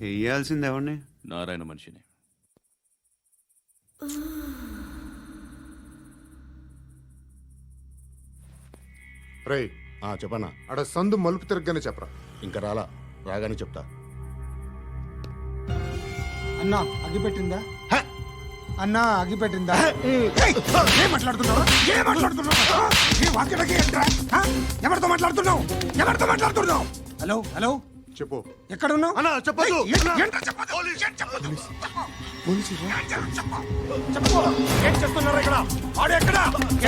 వేయాల్సింది ఎవరిని? నారాయణ మనిషిని. రే చెప్పన్నా. అడ సందు మలుపు తిరగగానే చెప్పరా. ఇంకా రాగానే చెప్తా. అన్నా అగ్గి పెట్టిందా? అన్నా అగ్గి పెట్టిందా? ఏం మాట్లాడుతున్నావు? ఎవరితో మాట్లాడుతున్నావు? హలో చెప్పు. ఎక్కడ ఉన్నావు? అన్నా చెప్పదు. ఏం చేస్తున్నారు ఇక్కడ? ఆడు ఎక్కడ?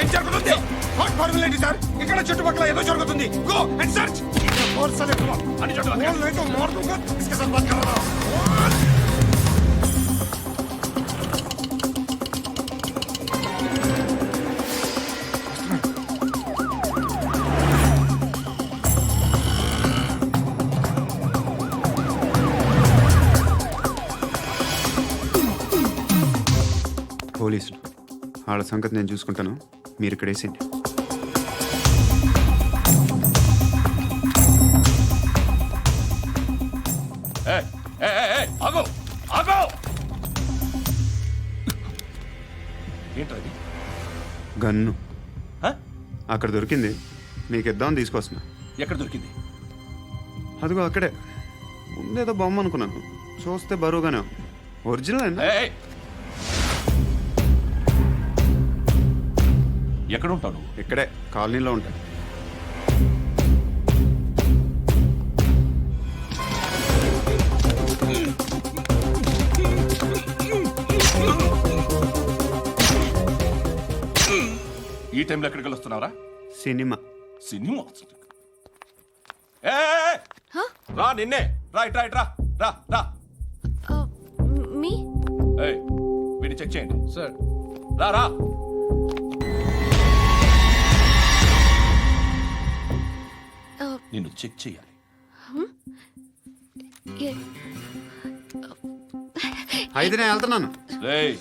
ఏం జరుగుతుంది? వాట్ ఫార్మల్ ఏంటి సార్? ఇక్కడ చుట్టుపక్కల ఏదో జరుగుతుంది. Go and search. అని పోలీసులు వాళ్ళ సంగతి నేను చూసుకుంటాను, మీరు ఇక్కడ వేసేయండి. ఏంటది? గన్ను అక్కడ దొరికింది, మీకు ఇద్దామని తీసుకొస్తున్నా. ఎక్కడ దొరికింది? అదిగో అక్కడే ముందేదో బొమ్మ అనుకున్నాను, చూస్తే బరువుగానే ఒరిజినల్ అండి. ఎక్కడ ఉంటావు? ఇక్కడే కాలనీలో ఉంటాను. ఈ టైంలో ఎక్కడికి వస్తున్నారా? సినిమా. సినిమా? రా, నిన్నే. రైట్ రా రా రా. మీ వీడిని చెక్ చేయండి సార్. రా. నిన్ను చెక్ చేయాలి. అయితే నేను వెళ్తున్నాను. రేయ్,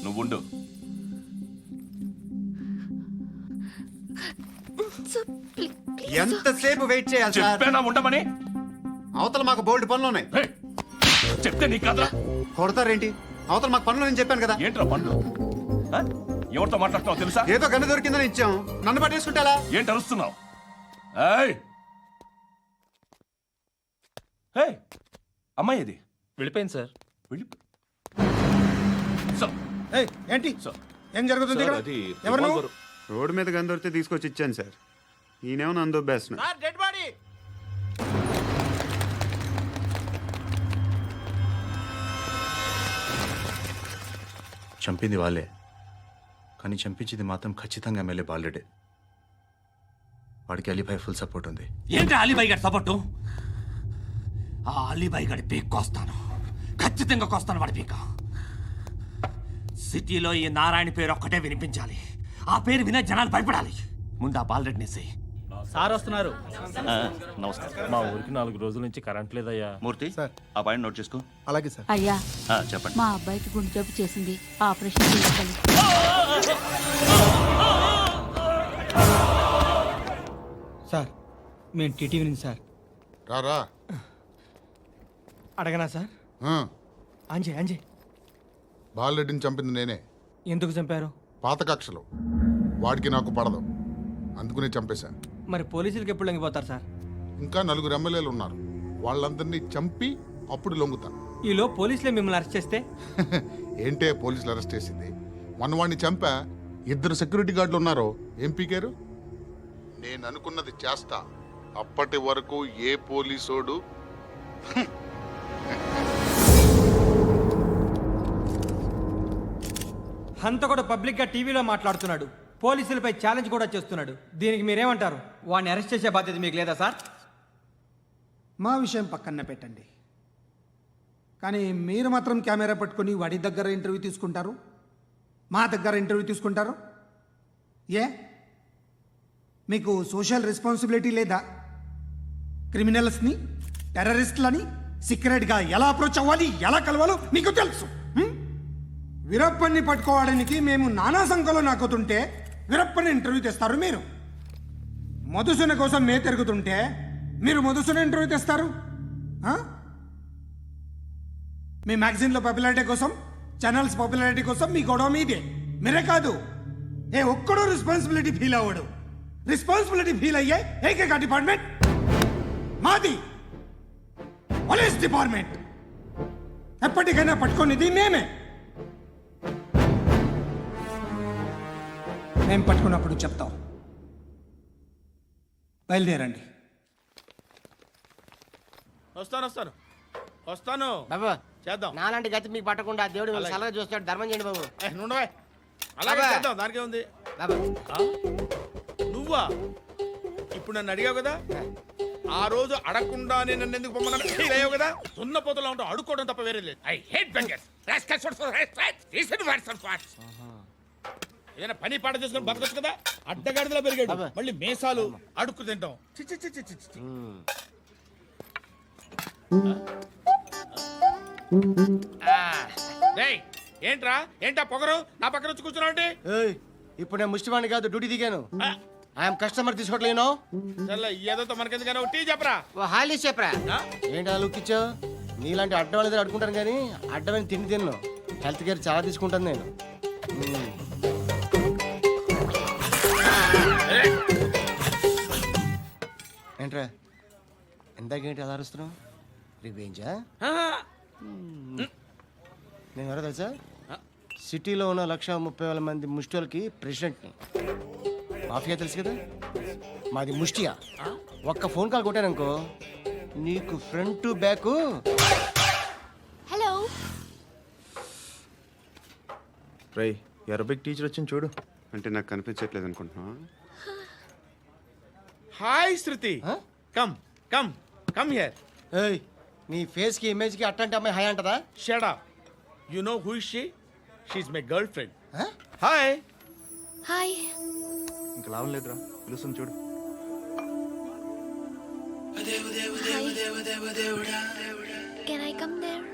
నువ్వుండు. ఎంతసేపు వెయిట్ చేయాలి సార్? చెప్పేనా ఉండమని? అవతల మాకు బోల్డ్ పనులు ఉన్నాయి. రేయ్, చెప్తే నీకు కదరా? కొడతారేంటి? అవతల మాకు పనులు నేను చెప్పాను కదా. ఏంట్రా పనులు? ఎవరితో మాట్లాడుతున్నావు తెలుసా? ఏదో గన్ను దొరికిందని ఇచ్చాం, నన్ను పట్టేసుకుంటా. ఏంటి అరుస్తున్నావు? అమ్మాయి ఇది వెళ్ళిపోయింది సార్. ఏంటి సార్, ఏం జరుగుతుంది ఇక్కడ? ఎవరు నువ్వు? రోడ్డు మీద గన్ను దొరికితే తీసుకొచ్చి ఇచ్చాను సార్. ఈయనేమో నన్ను దొబ్బేస్తున్నా. Dead body. చంపింది వాళ్ళే, కానీ చంపించింది మాత్రం ఖచ్చితంగా ఎమ్మెల్యే బాలుడే. వాడికి అలీభాయ్ ఫుల్ సపోర్ట్ ఉంది. ఏంటి అలీబాయి గారి సపోర్టు? ఆ అలీబాయి గారి పీక్ కోస్తాను, ఖచ్చితంగా కోస్తాను వాడి పీక. సిటీలో ఈ నారాయణ పేరు ఒక్కటే వినిపించాలి. ఆ పేరు వినే జనాలు భయపడాలి. ముందు ఆ బాలరెడ్డిని సార్ వస్తున్నారు. నమస్కారం. మా ఊరికి 4 రోజుల నుంచి కరెంట్ లేదయ్యా. మూర్తి ఆ పాయింట్ నోట్ చేసుకో. అలాగే సార్. అయ్యా, చెప్పండి. మా అబ్బాయికి గుండె జబ్బు చేసింది, ఆపరేషన్ చేయాలి. సార్ మేము టీటీవీ నుంచి సార్. రారా. అడగనా సార్? అంజయ్ బాలరెడ్డిని చంపింది నేనే. ఎందుకు చంపారు? పాత కక్షలు, వాడికి నాకు పడదు, అందుకునే చంపేశా. మరి పోలీసులకు ఎప్పుడు లొంగిపోతారు సార్? ఇంకా 4 ఎమ్మెల్యేలు ఉన్నారు, వాళ్ళందరినీ చంపి అప్పుడు లొంగుతా. ఈలో పోలీసులే మిమ్మల్ని అరెస్ట్ చేస్తే? ఏంటే పోలీసులు అరెస్ట్ చేసింది? మొన్న వాడిని చంపా, 2 సెక్యూరిటీ గార్డులు ఉన్నారు, ఏం పీకారు? నేను అనుకున్నది చేస్తా, అప్పటి వరకు ఏ పోలీసోడు హంతకుడు పబ్లిక్ గా టీవీలో మాట్లాడుతున్నాడు, పోలీసులపై ఛాలెంజ్ కూడా చేస్తున్నాడు. దీనికి మీరేమంటారు? వాడిని అరెస్ట్ చేసే బాధ్యత మీకు లేదా సార్? మా విషయం పక్కన పెట్టండి, కానీ మీరు మాత్రం కెమెరా పట్టుకొని వాడి దగ్గర ఇంటర్వ్యూ తీసుకుంటారు, మా దగ్గర ఇంటర్వ్యూ తీసుకుంటారు. ఏ మీకు సోషల్ రెస్పాన్సిబిలిటీ లేదా? క్రిమినల్స్ని, టెర్రరిస్టులని సీక్రెట్గా ఎలా అప్రోచ్ అవ్వాలి, ఎలా కలవాలో మీకు తెలుసు. వీరప్పన్ని పట్టుకోవడానికి మేము నానా సంఖ్యలో నాకుతుంటే వీరప్పని ఇంటర్వ్యూ తెస్తారు మీరు. మధుసూన కోసం మే తిరుగుతుంటే మీరు మధుసూన ఇంటర్వ్యూ తెస్తారు. మీ మ్యాగజైన్లో పాపులారిటీ కోసం, ఛానల్స్ పాపులారిటీ కోసం మీ గొడవ మీదే. మీరే కాదు, ఏ ఒక్కడో రెస్పాన్సిబిలిటీ ఫీల్ అవ్వడు. రెస్పాన్సిబిలిటీ ఫీల్ అయ్యే ఏకైక డిపార్ట్మెంట్ మాది, పోలీస్ డిపార్ట్మెంట్. ఎప్పటికైనా పట్టుకునేది మేమే. మేము పట్టుకున్నప్పుడు చెప్తాం. బయలుదేరండి. వస్తాను బాబు చేద్దాం. నాలాంటి గతి మీకు పట్టకుండా దేవుడు మిమ్మల్ని సలహా చూస్తాడు. ధర్మం చేయండి బాబు. నుండవే అలాగే అబ్బా. చేద్దాం, దానికే ఉంది. బాబు నువ్వా ఇప్పుడు నన్ను అడిగావు కదా, ఆ రోజు అడగకుండా నేను నన్ను ఎందుకు పొమ్మన్నాను ఫీల్ అయ్యావు కదా. సున్న పోతలో ఉంటావు, అడుక్కోవడం తప్ప వేరే లేదు. I hate bangers. ఏదైనా పని పాట చేసుకుని బతకొచ్చు కదా. అడ్డగాడిదలా పెరిగాడు, అబ్బా. మళ్ళీ మేసాలు అడుక్కు తింటాం. చి చి చి చి చి చి. డేయ్, ఏంటా పొగరు నా పక్కన వచ్చి కూర్చున్నావు అంటే? ఏయ్, ఇప్పుడు నేను ముష్టివాణి కాదు, డ్యూటీ దిగాను. ఐఎమ్ కస్టమర్ తీసుకోవట్లేను. చల్ల ఏదో మనకెందుకైనా టీ చెప్పరా. ఓ హాలీ చెప్పరా. ఆ? ఏంటి అలా లుక్ ఇచ్చావు? నీలాంటి అడ్డం వాళ్ళ దగ్గర అడుకుంటాను కానీ అడ్డమైన తిండి తిన్ను. హెల్త్ కేర్ చాలా తీసుకుంటాను నేను. ఏంట్రా ఇందాకేంటి అలా అరుస్తున్నావు? రివేంజా? నేను ఎవరో తెలుసా? సిటీలో ఉన్న 130,000 మంది ముష్టిలకి ప్రెసిడెంట్ని. మాఫియా తెలుసు కదా, మాది ముష్టియా. ఒక్క ఫోన్ కాల్ కొట్టాననుకో నీకు ఫ్రంట్ టు బ్యాక్. హలో. రై అరబిక్ టీచర్ వచ్చింది చూడు. అంటే నాకు కనిపించట్లేదు అనుకుంటున్నా. Hi Shruti, Huh? Come come come here. ఏయ్, నీ ఫేస్ కి ఇమేజ్ కి అట్టంటే అమ్మాయి హాయ్ అంటదా? Shut up. You know who is she? She is my girlfriend. Huh? Hi. Hi. ఇంకా లాభం లేదురా, పిలుస్తుంది చూడు. Can I come there?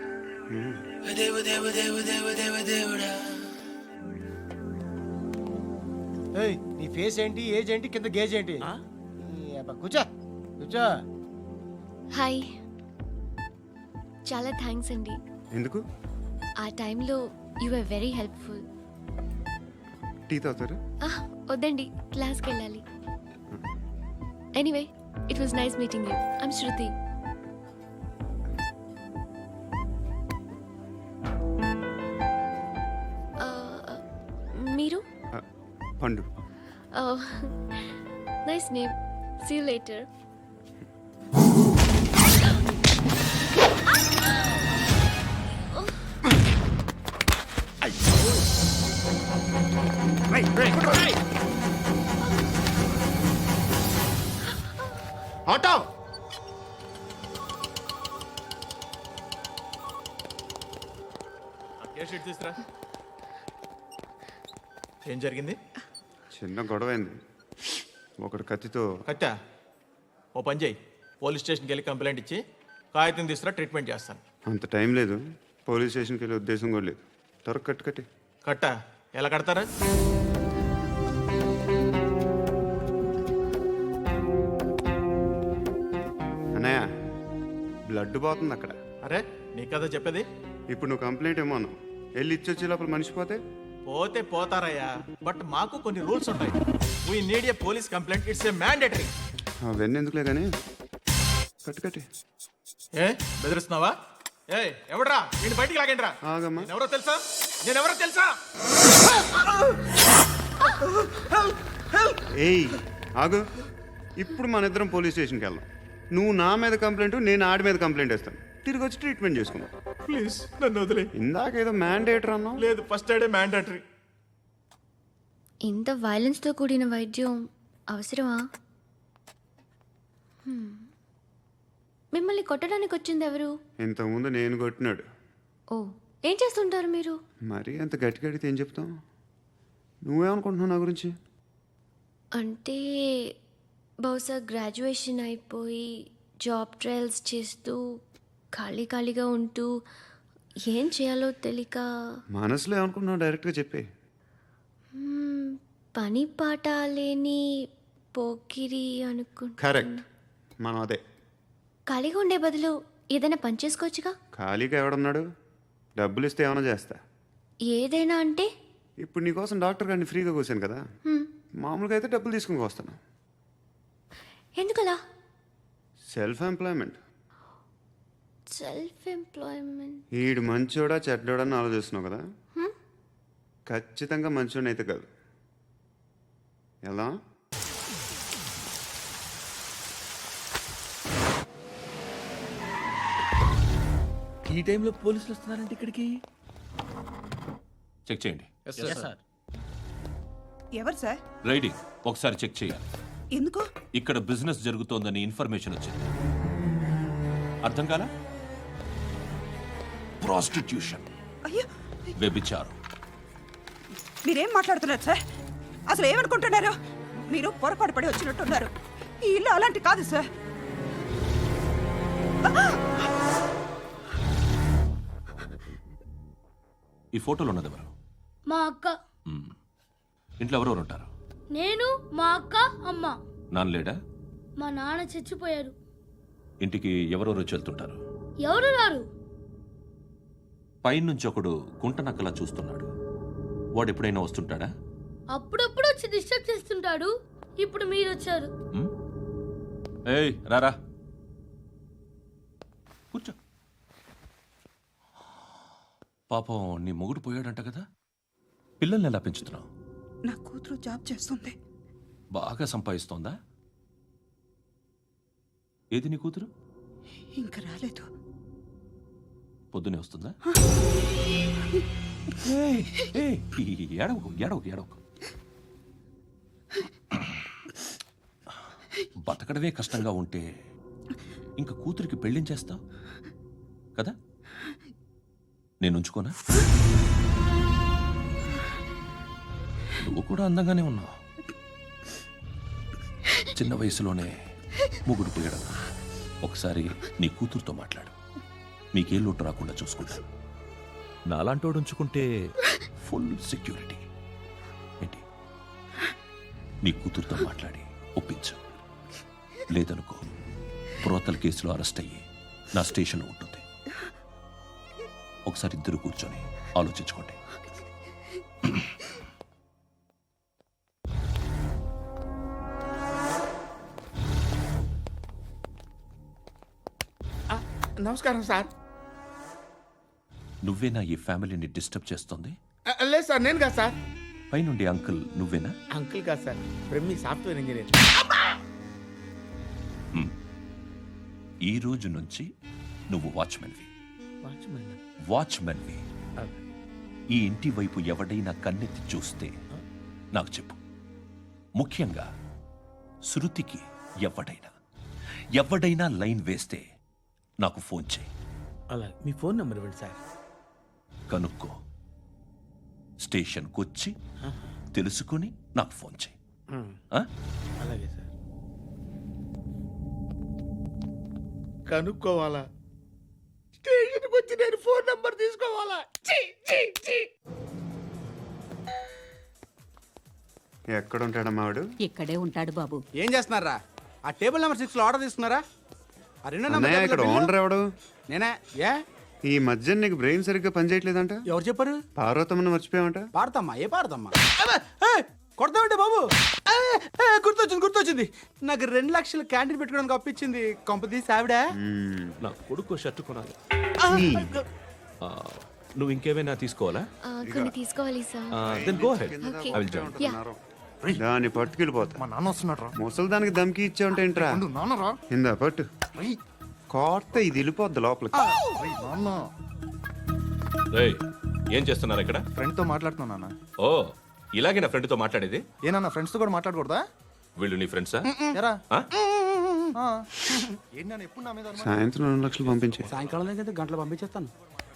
ఏయ్, నీ ఫేస్ ఏంటి, ఏజ్ ఏంటి, కింద గేజ్ ఏంటి? ఈ అబ్బా, కూర్చో కూర్చో. హాయ్. చాలా థ్యాంక్స్ అండి. ఎందుకు? ఆ టైంలో you are very helpful. Tea తాగుతారా? వద్దండి, క్లాస్కి వెళ్ళాలి. Anyway, it was nice meeting you. I'm Shruti. మీరు? Pandu. Nice name. See you later. Auto. తీసుకురా. ఏం జరిగింది? చిన్న గొడవ అయింది. ఒకడు కత్తితో. కట్టా, ఓ పని చేయి, పోలీస్ స్టేషన్కి వెళ్ళి కంప్లైంట్ ఇచ్చి కాగితం తీసుకురా, ట్రీట్మెంట్ చేస్తాను. అంత టైం లేదు. పోలీస్ స్టేషన్కి వెళ్ళే ఉద్దేశం కూడా లేదు. త్వరగా కట్టి. కట్టా, ఎలా కడతారా? అన్నయ్య, బ్లడ్ పోతుంది అక్కడ. అరే నీ కదా చెప్పేది. ఇప్పుడు నువ్వు కంప్లైంట్ ఏమో అన్నావు. వెళ్ళి ఇచ్చొచ్చే లోపల మనిషి పోతే పోతే పోతారయ్యా, బట్ మాకు కొన్ని రూల్స్ ఉంటాయి. We need a police complaint, it's a mandatory. అవన్నీ ఎందుకులే కానీ కట్టి. ఏ బెదిరిస్తున్నావా? ఏ ఎవడ్రా నేను బయటికి లాగండిరా. ఆగమ్మా. నేనెవరో తెలుసా? ఏయ్ ఆగు. ఇప్పుడు మన ఇద్దరం పోలీస్ స్టేషన్కి వెళ్దాం. నువ్వు నా మీద కంప్లైంట్, నేను ఆడి మీద కంప్లైంట్ వేస్తాను. తిరిగి వచ్చి ట్రీట్మెంట్ చేసుకుందాం. ప్లీజ్ నన్ను వదిలే. ఇందాక ఏదో మ్యాండేటర్ అన్నావు. లేదు, ఫస్ట్ ఎయిడే మ్యాండేటరీ. ఇంత వైలెన్స్తో కూడిన వైద్యం అవసరమా? మిమ్మల్ని కొట్టడానికి వచ్చింది ఎవరు? ఇంతకుముందు నేను కొట్టినాడు. ఓ, ఏం చేస్తుంటారు మీరు? మరి అంత గట్టి గడితే ఏం చెప్తాం? నువ్వేమనుకుంటున్నావు నా గురించి? అంటే బహుశా గ్రాడ్యుయేషన్ అయిపోయి జాబ్ ట్రయల్స్ చేస్తూ ఖాళీగా ఉంటూ ఏం చేయాలో తెలియక. మనసులో ఏమనుకుంటున్నావు డైరెక్ట్గా చెప్పే. పని పాట లేని పోకిరి అనుకుంటా. కరెక్ట్, మనం అదే. ఖాళీగా ఉండే బదులు ఏదైనా పని చేసుకోవచ్చుగా. ఖాళీగా ఎవడున్నాడు? డబ్బులు ఇస్తే ఏమైనా చేస్తా. ఏదైనా అంటే ఇప్పుడు నీకోసం డాక్టర్ గారిని ఫ్రీగా కూర్చాను కదా, మామూలుగా అయితే డబ్బులు తీసుకుని వస్తాను. ఎందుకలా? Self employment. Self employment. ఈడు మంచోడా చెడ్డోడా అని ఆలోచిస్తున్నావు కదా, ఖచ్చితంగా మంచోడని అయితే కాదు. ఎలా? ఈ టైంలో పోలీసులు వస్తున్నారంటే ఇక్కడికి. చెక్ చేయండి. సార్. ఎవరు సార్? రైడింగ్ ఒకసారి చెక్ చేయాలి. ఎందుకు? ఇక్కడ బిజినెస్ జరుగుతోందని ఇన్ఫర్మేషన్ వచ్చింది. అర్థం కాలా? ప్రాస్టిట్యూషన్, అయ్యో, వ్యభిచారం. మీరేం మాట్లాడుతున్నారు సార్? అసలు ఏమనుకుంటున్నారు? మీరు పొరపాటు పడి వచ్చినట్టున్నారు. ఈ ఇల్లు అలాంటి కాదు సార్. ఈ ఫోటోలో ఉన్నది ఎవరు? మా అక్క. ఇంట్లో ఎవరెవరు ఉంటారు? నేను, మా అక్క, అమ్మ. నాన్న లేడా? మా నాన్న చచ్చిపోయారు. ఇంటికి ఎవరెవరు వచ్చి వెళ్తుంటారు? ఎవరు రారు. పైనుంచి ఒకడు గుంట నక్కలా చూస్తున్నాడు. వాడు ఎప్పుడైనా వస్తుంటాడా? అప్పుడప్పుడు వచ్చి డిస్టర్బ్ చేస్తుంటాడు. ఇప్పుడు మీరు వచ్చారు. ఏయ్ రారా, కూర్చో. పాపం నీ మొగుడు పోయాడంట కదా, పిల్లల్ని ఎలా పెంచుతున్నావు? నా కూతురు జాబ్ చేస్తుంది. బాగా సంపాదిస్తోందా? ఏది నీ కూతురు? ఇంకా రాలేదు. పొద్దునే వస్తుందా? ఏయ్, ఏయ్, ఏడవకు ఏడవకు ఏడవకు. బతకడమే కష్టంగా ఉంటే ఇంకా కూతురికి పెళ్ళించేస్తావు కదా? నేను ఉంచుకోనా? నువ్వు కూడా అందంగానే ఉన్నావు. చిన్న వయసులోనే ముగుడు పోయడం. ఒకసారి నీ కూతురుతో మాట్లాడు, మీకే లోటు రాకుండా చూసుకుంటాను. నాలాంటోడు ఉంచుకుంటే ఫుల్ సెక్యూరిటీ. ఏంటి? నీ కూతురుతో మాట్లాడి ఒప్పించు. లేదనుకో, ప్రోతల కేసులో అరెస్ట్ అయ్యి నా స్టేషన్లో ఉంటుంది. ఒకసారి ఇద్దరు కూర్చొని ఆలోచించుకోండి. నమస్కారం సార్. నువ్వేనా ఈ ఫ్యామిలీని డిస్టర్బ్ చేస్తుంది? లేదు సార్, నేను కాదు సార్. పైనుండి అంకుల్ నువ్వేనా? అంకుల్ కాదు సార్, బ్రహ్మి సాఫ్ట్వేర్ ఇంజనీర్. ఈ రోజు నుంచి నువ్వు వాచ్మెన్వి. వాచ్మెన్? వాచ్మెన్వి. ఈ ఇంటి వైపు ఎవడైనా కన్నెత్తి చూస్తే నాకు చెప్పు. ముఖ్యంగా శృతికి ఎవడైనా లైన్ వేస్తే నాకు ఫోన్ చేయి. అలా మీ ఫోన్ నెంబర్ ఇవ్వండి సార్. కనుక్కో, స్టేషన్కి వచ్చి తెలుసుకుని నాకు ఫోన్ చేయి. ఆ? అలాగే సార్. కనుక్కోవాలా? స్టేషన్కి వచ్చి నేను ఫోన్ నంబర్ తీసుకోవాలా? ఎక్కడ ఉంటాడమ్మా వాడు? ఇక్కడే ఉంటాడు బాబు. ఏం చేస్తున్నారా? ఆ టేబుల్ నెంబర్ 6 లో ఆర్డర్ తీసుకున్నారా? ఆ రెండో నెంబర్ అన్నయ్య, ఇక్కడ ఓనర్ ఎవడు? నేనే. ఏ ఈ మధ్య నీకు బ్రెయిన్ సరిగ్గా పనిచేయట్లేదంట. ఎవరు చెప్పారు? పార్వతమ్మను మర్చిపోయామంట. పాడతామ్మా? ఏ పాడతామ్మా? కొడతామంటే బాబు. గుర్తొచ్చింది. నాకు 2 లక్షలు క్యాంటీన్ పెట్టుకోవడానికి అప్పించింది. కొంపదీసి ఆవిడ. నా కొడుకు షర్ట్ కొనాలి. నువ్వు ఇంకేమైనా తీసుకోవాలా? కొన్ని తీసుకోవాలి sir. Then go ahead. Okay. I will join. Yeah. దాన్ని పట్టుకెళ్ళిపోతా. మా నాన్న వస్తున్నాడు రా. ముసలి దానికి దమ్కి ఇచ్చావుంటేంట్రా? నాన్నరా. ఇందా పట్టు. కోర్త ఇది వెళ్ళిపోద్ది లోపలికి. నాన్న రేయ్, ఏం చేస్తున్నారు ఇక్కడ? ఫ్రెండ్ తో మాట్లాడుతున్నా నాన్న. ఓ, ఇలాగే నా ఫ్రెండ్తో మాట్లాడేది? ఏనా ఫ్రెండ్స్ తో కూడా మాట్లాడకూడదా? వీళ్ళు నీ ఫ్రెండ్సా? ఎరా ఆ? ఏంటి నాన్న ఎప్పుడు నా మీద అనుమానం? సాయంత్రం 2 లక్షలు పంపించే. సాయంకాలం దగ్గర గంటలు పంపించేస్తాను.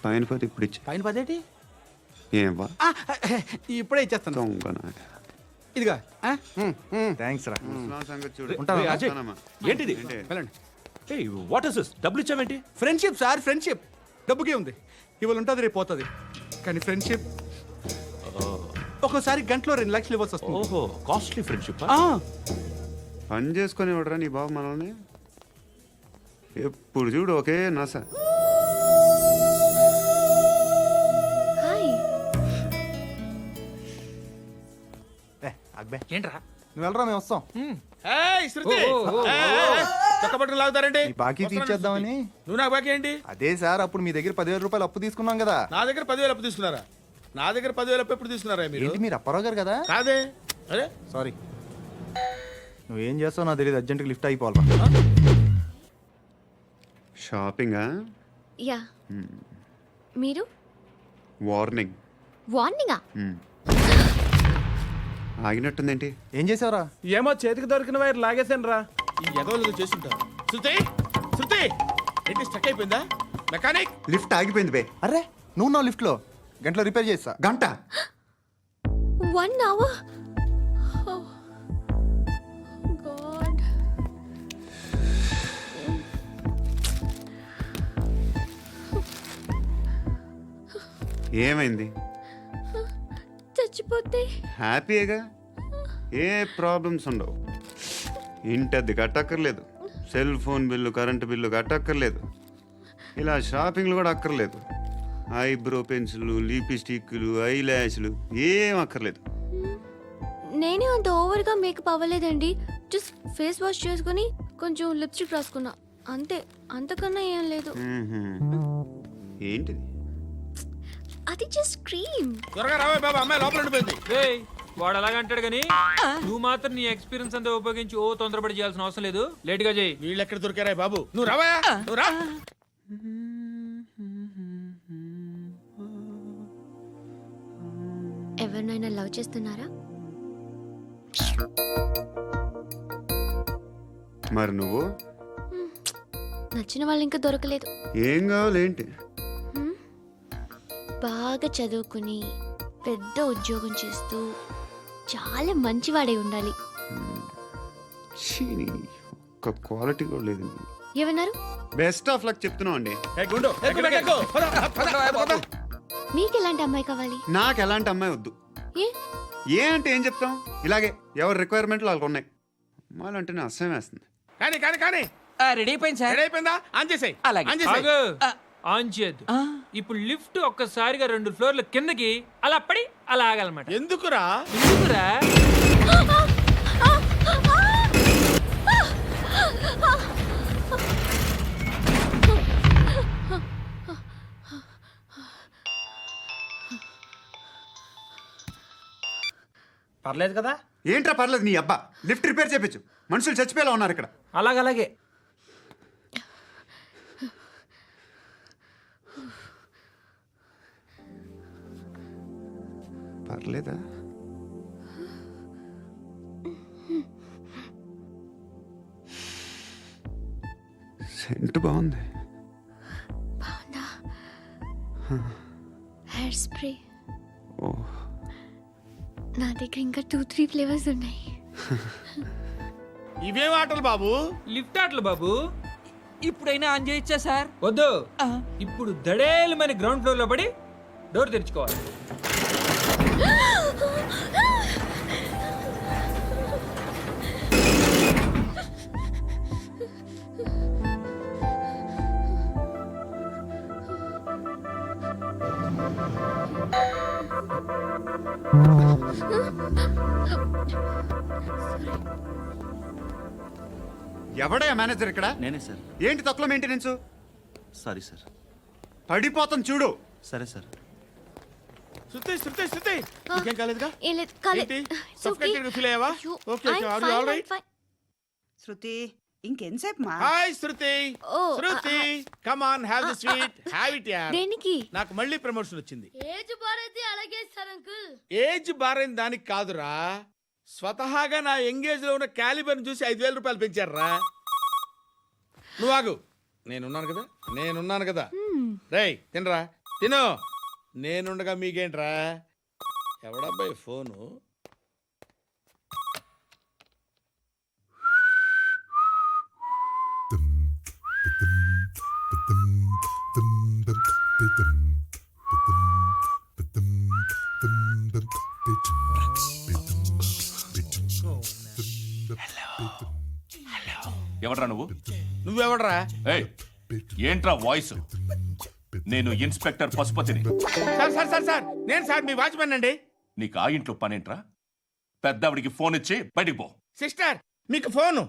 పైన 10 ఇప్పుడు ఇచ్చే. పైన 10 ఏం వా ఇప్పుడే ఇచ్చేస్తాను. దొంగనా. ఇదిగా. థ్యాంక్స్ రా. ముసలాం సంగతి చూడు. రేయ్, అజయ్, ఉంటానమ్మా. ఏంటిది? ఏంటి? వెళ్ళండి. ఏయ్, వాట్ ఇస్ దిస్? డబ్బులు ఇచ్చావేంటి? Friendship sir, friendship. డబ్బుకే ఉంది. ఇవాళ ఉంటుంది, రేపు పోతుంది. కానీ ఫ్రెండ్షిప్ ఒక్కోసారి గంటలో 2 లక్షలు ఇవ్వాల్సి వస్తుంది. ఓహో, కాస్ట్లీ ఫ్రెండ్షిప్. పని చేసుకొని ఇవ్వడరా నీ బాబు మనల్ని. ఎప్పుడు చూడు ఒకే నస. ఏంట్రా నువ్వు వెళ్ళరా మేము వస్తాం ఏయ్, శృతి! ఏయ్, చొక్కా పట్టుకుని లాగుతారండి బాకీ తీర్చేద్దామని నువ్వు నాకు బాకీ ఏంటి? అదే సార్ అప్పుడు మీ దగ్గర 10,000 రూపాయలు అప్పు తీసుకున్నాం కదా. నా దగ్గర 10,000 అప్పు తీసుకున్నారా? నా దగ్గర 10,000 అప్పు ఎప్పుడు తీసుకున్నారా మీరు? ఏంటి మీరు అప్పారావు గారు కదా? కాదే. అరే సారీ. నువ్వేం చేస్తావు నాకు తెలియదు, అర్జెంట్గా లిఫ్ట్ అయిపోవాలరా. షాపింగా? యా మీరు వార్నింగ్. వార్నింగా? ఆగినట్టుందేంటి? ఏం చేసావురా? ఏమో చేతికి దొరికిన వైర్ లాగేసాను రా. ఈ ఎగవలు చేస్తుంటారు. శృతి, శృతి, ఏంటి స్టక్ అయిపోయిందా? మెకానిక్, లిఫ్ట్ ఆగిపోయింది బే. అరే నువ్వు నా లిఫ్ట్లో గంటలో రిపేర్ చేస్తా. గంట? 1 hour? Oh, God. ఏమైంది? చచ్చిపోతే హ్యాపీగా, ఏ ప్రాబ్లమ్స్ ఉండవు. ఇంటి అద్దె కట్టక్కర్లేదు, cell phone bill, current bill కట్టక్కర్లేదు, ఇలా షాపింగ్లు కూడా అక్కర్లేదు. ఐబ్రో పెన్సిల్లు, లిప్స్టిక్లు, ఐ ల్యాష్లు ఏం అక్కర్లేదు. నేనే అంత ఓవర్గా మేకప్ అవ్వలేదండి. జస్ట్ ఫేస్ వాష్ చేసుకుని కొంచెం లిప్స్టిక్ రాసుకున్నా అంతే, అంతకన్నా ఏం లేదు. ఏంటిది? అది జస్ట్ క్రీమ్. త్వరగా రావే బాబా, అమ్మాయి లోపల ఉండిపోయింది. వాడు అలాగంటాడు కానీ నువ్వు మాత్రం నీ ఎక్స్పీరియన్స్ అంతా ఉపయోగించి ఓ తొందరపడి చేయాల్సిన అవసరం లేదు. లేట్ గా చేయి. వీళ్ళు ఎక్కడ దొరికారా బాబు? నువ్వు రావా, నువ్వు రా. ఎవరినైనా లవ్ చేస్తున్నారా? మరి నువ్వు? నచ్చిన వాళ్ళు ఇంకా దొరకలేదు. ఏం కావాలి ఏంటి? బాగా చదువుకుని పెద్ద ఉద్యోగం చేస్తూ చాలా మంచివాడై ఉండాలి. ఒక్క క్వాలిటీ కూడా లేదు. ఏమన్నారు? బెస్ట్ ఆఫ్ లక్ చెప్తున్నావు అండి. మీకు ఎలాంటి అమ్మాయి కావాలి? నాకు ఎలాంటి అమ్మాయి వద్దు. ఏ అంటే ఏం చెప్తాం, ఇలాగే ఎవరి రిక్వైర్మెంట్లు వాళ్ళకు ఉన్నాయి. అమ్మాయిలు అంటేనే అసహ్యం వేస్తుంది. కానీ కానీ కానీ రెడీ అయిపోయింది సార్. రెడీ అయిపోయిందా? ఆన్ చేసేయ్. అలాగే. ఆన్ చేసేయ్. ఆన్ చేయద్దు. ఇప్పుడు లిఫ్ట్ ఒక్కసారిగా 2 ఫ్లోర్ల కిందకి అలా పడి అలా ఆగాలన్నమాట. ఎందుకురా? ఎందుకురా? పర్లేదు కదా? ఏంట్రా పర్లేదు నీ అబ్బా. లిఫ్ట్ రిపేర్ చేయించు, మనుషులు చచ్చిపోయేలా ఉన్నారు ఇక్కడ. అలాగే. పర్లేదా? సెంట్ బాగుంది. బాగుందా? Hair spray. ఓ, నా దగ్గర ఇంకా 2-3 ఫ్లేవర్స్ ఉన్నాయి. ఇవేం ఆటలు బాబు? లిఫ్ట్ ఆటలు బాబు. ఇప్పుడైనా ఆన్ చేయొచ్చా సార్? వద్దు. ఇప్పుడు దడేలు మన గ్రౌండ్ ఫ్లోర్ లో పడి డోర్ తెరుచుకోవాలి. ఎవడయ్యా మేనేజర్ ఇక్కడ? నేనే సార్. ఏంటి తక్కువ మెయింటెనెన్స్? Sorry sir. పడిపోతాం చూడు. సరే సార్. శృతి, శృతి, శృతి, ఇంకేం కాలేదుగా? ఏం లేదు, కాలేదు. ఏంటి? It's okay. Suffocated గా feel అయ్యావా? అయ్యో, Okay, okay. I'm Are you fine, all right? I'm fine. శృతి, ఇంకెంతసేపు మా? Hi Shruti. Oh, Shruti, come on, have the sweet. Have it యార్. దేనికి? నాకు మళ్ళీ ప్రమోషన్ వచ్చింది. ఏజ్ బారైతే అలాగే సార్ అంకుల్. ఏజ్ బారైన దానికి కాదురా, స్వతహాగా నా ఎంగేజ్ లో ఉన్న క్యాలిబర్ చూసి 5,000 రూపాయలు పెంచారా. నువ్వు ఆగు, నేనున్నాను కదా. రేయ్ తినరా, తిను. నేనుండగా మీకేంట్రా? ఎవడబ్బాయి ఫోను? ఎవడ్రా నువ్వు? నువ్వెవడరా? ఏయ్, ఏంట్రా వాయిస్? నేను ఇన్స్పెక్టర్ పశుపతిని. సార్ సార్ సార్ సార్, నేను సార్ మీ వాచ్మెన్ అండి. నీకు ఆ ఇంట్లో పనేంట్రా? పెద్దవిడికి ఫోన్ ఇచ్చి బయటికి పో. సిస్టర్ మీకు ఫోను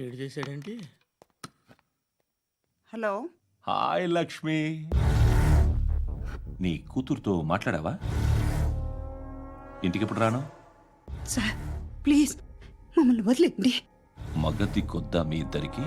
ఏడు చేశాడేంటి? హలో హాయ్ లక్ష్మి, నీ కూతురుతో మాట్లాడావా? ఇంటికి ఎప్పుడు రాను? సార్ ప్లీజ్ మమ్మల్ని వదిలేండి. మగతి కొద్దా మీ ఇద్దరికి?